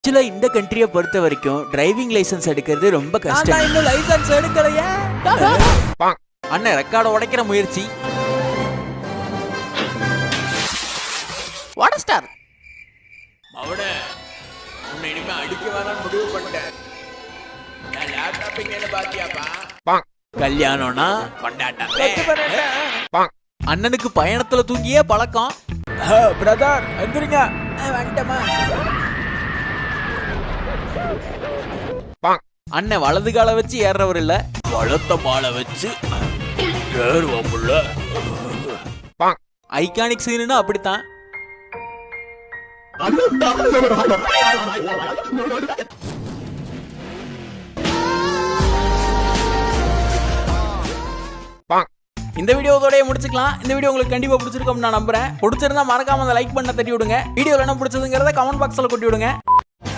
ஆக்சுவலா இந்த கண்ட்ரியை பொறுத்த வரைக்கும் டிரைவிங் லைசென்ஸ் எடுக்கிறது ரொம்ப கஷ்டம். இன்னும் லைசென்ஸ் எடுக்கலையே. அண்ணன் ரெக்கார்டை உடைக்கிற முயற்சி. வாட் ஸ்டார் மவனே, உன்னை இனிமே அடிக்க வேணாம்னு முடிவு பண்ணிட்டேன். நான் லேப்டாப் இங்கே பாத்தியாப்பா? கல்யாணம்னா கொண்டாட்டம். அண்ணனுக்கு பயணத்துல தூங்கியே பழக்கம். பிரதர் எந்திரிங்க. வந்துட்டமா. அண்ணன் வலது காலை வச்சு ஏறவர் இல்ல, வளர்த்த மாலை வச்சு ஏறுவாப்புள்ள. ஐகானிக் சீனுன்னா அப்படித்தான். இந்த வீடியோவோடய முடிச்சுக்கலாம். இந்த வீடியோ உங்களுக்கு கண்டிப்பா பிடிச்சிருக்கும் நான் நம்புறேன். பிடிச்சிருந்தா மறக்காம அந்த லைக் பண்ண தட்டி விடுங்க. வீடியோல என்ன பிடிச்சதுங்கிறத கமெண்ட் பாக்ஸ்ல கொட்டி விடுங்க.